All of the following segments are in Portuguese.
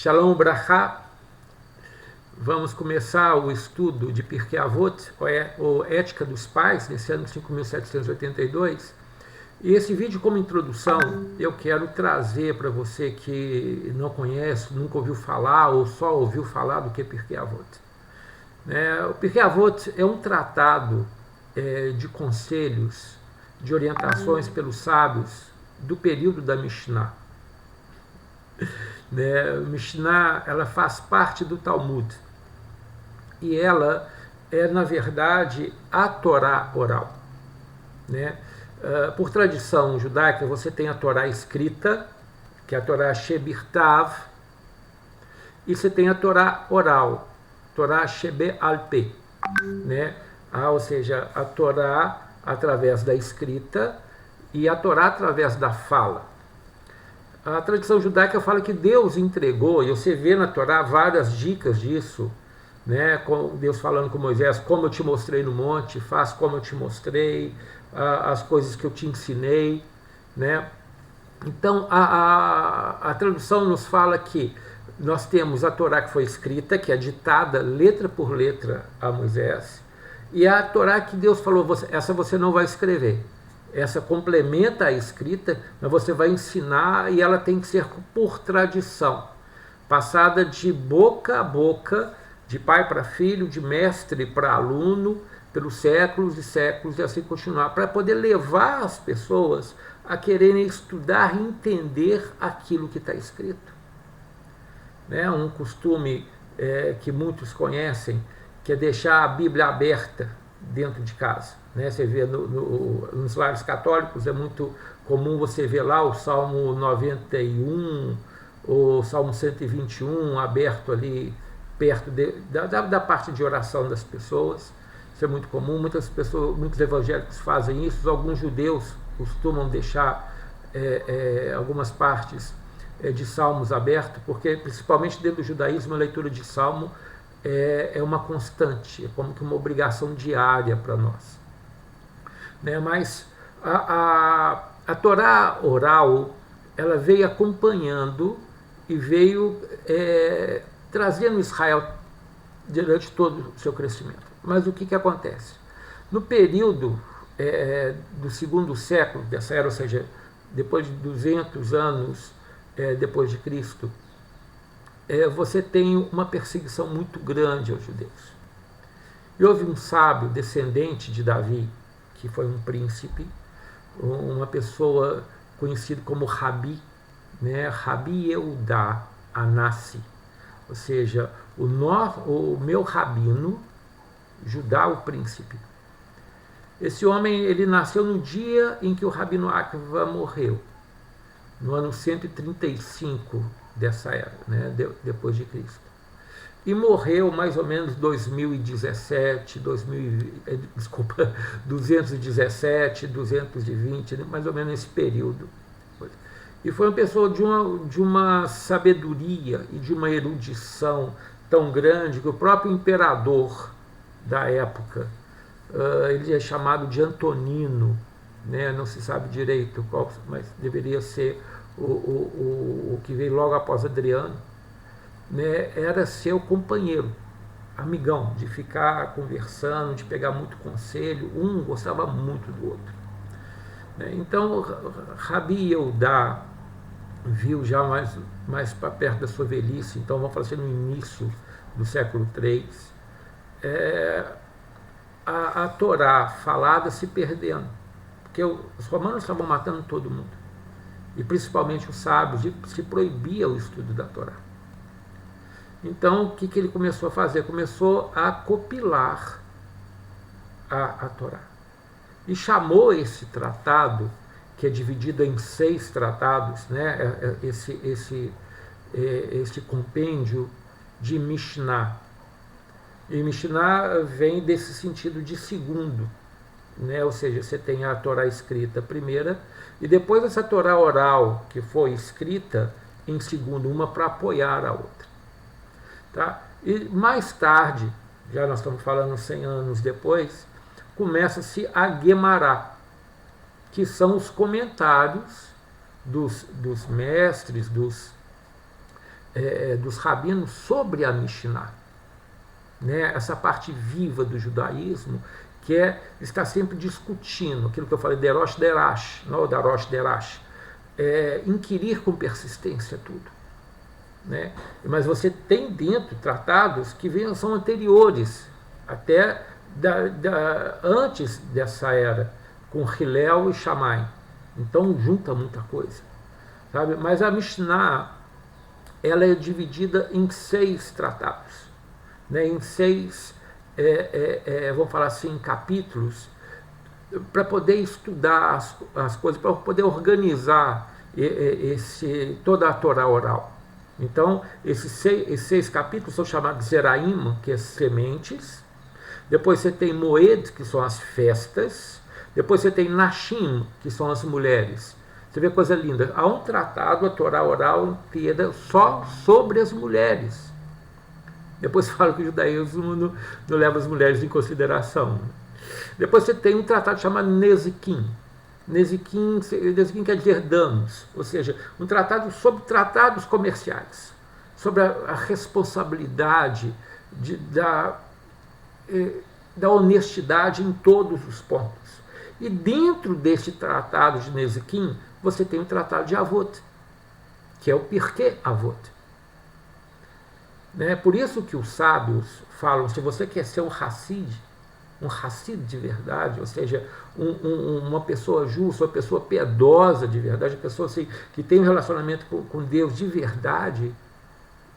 Shalom Brachá. Vamos começar o estudo de Pirkei Avot, ou Ética dos Pais, nesse ano 5.782. E esse vídeo, como introdução, eu quero trazer para você que não conhece, nunca ouviu falar ou só ouviu falar do que é Pirkei Avot. O Pirkei Avot é um tratado de conselhos, de orientações pelos sábios do período da Mishnah. Mishnah, ela faz parte do Talmud e ela é, na verdade, a Torá oral. Por tradição judaica, você tem a Torá escrita, que é a Torá Shebirtav, e você tem a Torá oral, Torá Shebe'al-Peh, ou seja, a Torá através da escrita e a Torá através da fala. A tradição judaica fala que Deus entregou, e você vê na Torá várias dicas disso, Deus falando com Moisés: como eu te mostrei no monte, faz como eu te mostrei, as coisas que eu te ensinei. Então a tradução nos fala que nós temos a Torá que foi escrita, que é ditada letra por letra a Moisés, e a Torá que Deus falou: essa você não vai escrever. Essa complementa a escrita, mas você vai ensinar, e ela tem que ser por tradição, passada de boca a boca, de pai para filho, de mestre para aluno, pelos séculos e séculos, e assim continuar, para poder levar as pessoas a quererem estudar e entender aquilo que está escrito. Um costume que muitos conhecem, que é deixar a Bíblia aberta dentro de casa. Você vê nos lares católicos, é muito comum você ver lá o Salmo 91, o Salmo 121 aberto ali perto da parte de oração das pessoas. Isso é muito comum, muitos evangélicos fazem isso, alguns judeus costumam deixar algumas partes de salmos abertos, porque principalmente dentro do judaísmo a leitura de salmo é uma constante, é como que uma obrigação diária para nós. Mas a Torá oral, ela veio acompanhando e veio trazendo Israel durante todo o seu crescimento. Mas o que acontece? No período do segundo século dessa era, ou seja, depois de 200 anos depois de Cristo, você tem uma perseguição muito grande aos judeus. E houve um sábio descendente de Davi, que foi um príncipe, uma pessoa conhecida como Rabi, Rabi Yehudá Anassi, ou seja, o meu rabino, Judá o príncipe. Esse homem, ele nasceu no dia em que o Rabino Akiva morreu, no ano 135 dessa era, depois de Cristo. E morreu mais ou menos 217, 217, 220, mais ou menos nesse período. E foi uma pessoa de uma sabedoria e de uma erudição tão grande que o próprio imperador da época, ele é chamado de Antonino, não se sabe direito qual, mas deveria ser o que veio logo após Adriano, era seu companheiro, amigão, de ficar conversando, de pegar muito conselho, um gostava muito do outro. Então, Rabi Yehudá viu já mais para perto da sua velhice, então vamos falar assim, no início do século III, a Torá falada se perdendo, porque os romanos estavam matando todo mundo, e principalmente os sábios, se proibia o estudo da Torá. Então, o que ele começou a fazer? Começou a copilar a Torá. E chamou esse tratado, que é dividido em 6 tratados, esse compêndio, de Mishnah. E Mishnah vem desse sentido de segundo, ou seja, você tem a Torá escrita primeira, e depois essa Torá oral, que foi escrita em segundo, uma para apoiar a outra. E mais tarde, já nós estamos falando 100 anos depois, começa-se a Guemará, que são os comentários dos mestres, dos rabinos sobre a Mishnah, né? Essa parte viva do judaísmo, que está sempre discutindo aquilo que eu falei, Derosh Derash, não Darosh Derash, inquirir com persistência tudo. Né? Mas você tem dentro tratados que são anteriores, até antes dessa era, com Hillel e Shammai. Então junta muita coisa. Sabe? Mas a Mishnah, ela é dividida em 6 tratados, né? Em 6, vamos falar assim, capítulos, para poder estudar as coisas, para poder organizar toda a Torá oral. Então, esses 6 capítulos são chamados Zeraim, que é sementes. Depois você tem Moed, que são as festas. Depois você tem Nashim, que são as mulheres. Você vê coisa linda. Há um tratado, a Torá oral inteira, só sobre as mulheres. Depois fala que o judaísmo não leva as mulheres em consideração. Depois você tem um tratado chamado Nezikim. Nezikim quer dizer danos, ou seja, um tratado sobre tratados comerciais, sobre a responsabilidade da honestidade em todos os pontos. E dentro desse tratado de Nezikim, você tem o tratado de Avot, que é o Pirkei Avot. Né? Por isso que os sábios falam, se você quer ser um Hassid de verdade, ou seja, uma pessoa justa, uma pessoa piedosa de verdade, uma pessoa assim, que tem um relacionamento com Deus de verdade,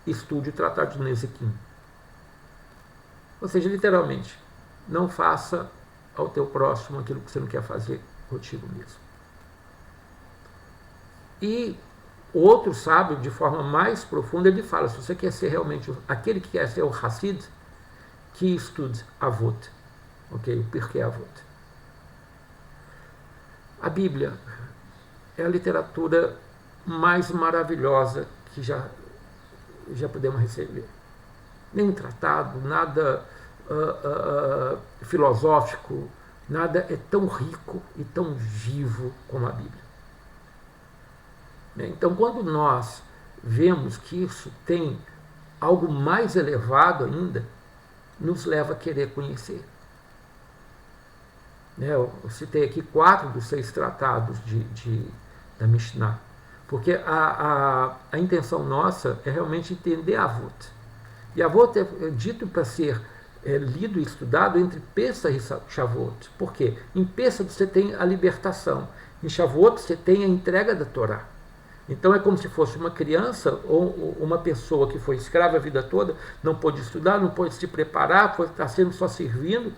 estude o Tratado de Nezikim. Ou seja, literalmente, não faça ao teu próximo aquilo que você não quer fazer contigo mesmo. E o outro sábio, de forma mais profunda, ele fala, se você quer ser realmente aquele que quer ser o Hassid, que estude Avot. Ok, o Pirkei Avot. A Bíblia é a literatura mais maravilhosa que já podemos receber. Nenhum tratado, nada filosófico, nada é tão rico e tão vivo como a Bíblia. Então, quando nós vemos que isso tem algo mais elevado ainda, nos leva a querer conhecer. Eu citei aqui 4 dos 6 tratados da Mishnah, porque a intenção nossa é realmente entender Avot. E Avot é dito para ser lido e estudado entre Pessah e Shavuot. Por quê? Em Pessah você tem a libertação, em Shavuot você tem a entrega da Torá. Então é como se fosse uma criança ou uma pessoa que foi escrava a vida toda, não pôde estudar, não pôde se preparar, está sendo só servindo,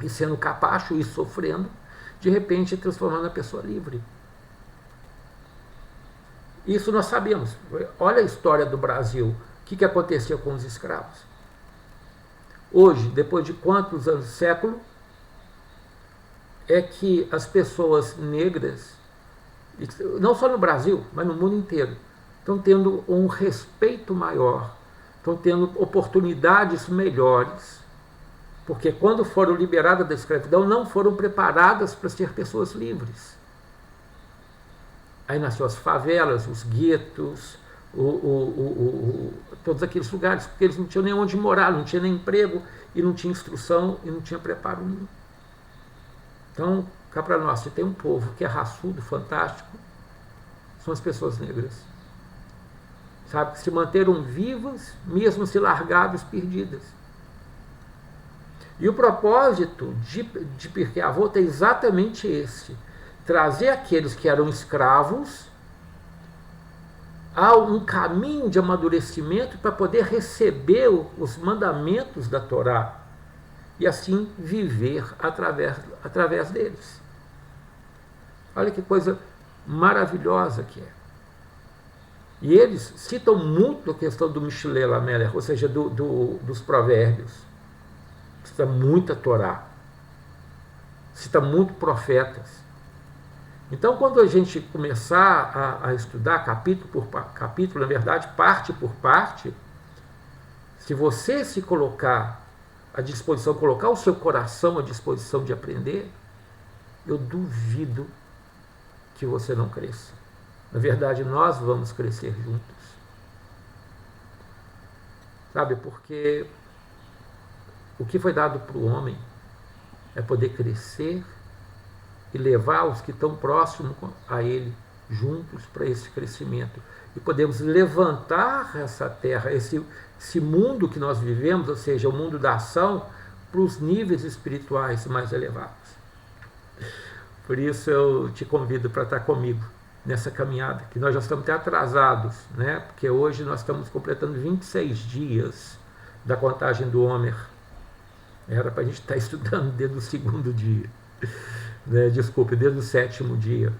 e sendo capacho e sofrendo, de repente transformando a pessoa livre. Isso nós sabemos. Olha a história do Brasil. O que aconteceu com os escravos? Hoje, depois de quantos anos, século, é que as pessoas negras, não só no Brasil, mas no mundo inteiro, estão tendo um respeito maior, estão tendo oportunidades melhores, porque quando foram liberadas da escravidão, não foram preparadas para ser pessoas livres. Aí nasceu as favelas, os guetos, todos aqueles lugares, porque eles não tinham nem onde morar, não tinha nem emprego, e não tinha instrução, e não tinha preparo nenhum. Então, cá para nós, se tem um povo que é raçudo, fantástico, são as pessoas negras. Sabe, que se manteram vivas, mesmo se largadas, perdidas. E o propósito de Pirkei Avot é exatamente esse: trazer aqueles que eram escravos a um caminho de amadurecimento para poder receber os mandamentos da Torá e assim viver através deles. Olha que coisa maravilhosa que é. E eles citam muito a questão do Mishlei Lamelech, ou seja, dos provérbios. Cita muita Torá, cita muito profetas. Então, quando a gente começar a estudar capítulo por capítulo, na verdade, parte por parte, se você se colocar à disposição, colocar o seu coração à disposição de aprender, eu duvido que você não cresça. Na verdade, nós vamos crescer juntos. sabe? Porque o que foi dado para o homem é poder crescer e levar os que estão próximos a ele juntos para esse crescimento. E podemos levantar essa terra, esse mundo que nós vivemos, ou seja, o mundo da ação, para os níveis espirituais mais elevados. Por isso eu te convido para estar comigo nessa caminhada, que nós já estamos até atrasados, né? Porque hoje nós estamos completando 26 dias da contagem do Homer. Era para a gente estar estudando desde o segundo dia, né? Desculpe, desde o sétimo dia,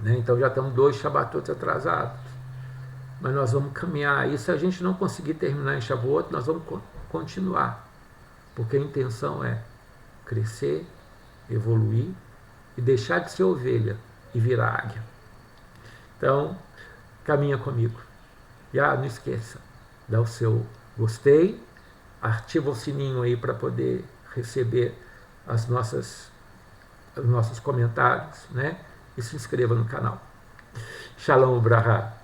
né? Então já estamos 2 Shabatot atrasados, mas nós vamos caminhar, e se a gente não conseguir terminar em Shavuot, nós vamos continuar, porque a intenção é crescer, evoluir e deixar de ser ovelha e virar águia. Então, caminha comigo. E não esqueça, dá o seu gostei, ativa o sininho aí para poder receber os nossos comentários, né? E se inscreva no canal. Shalom Ubraha.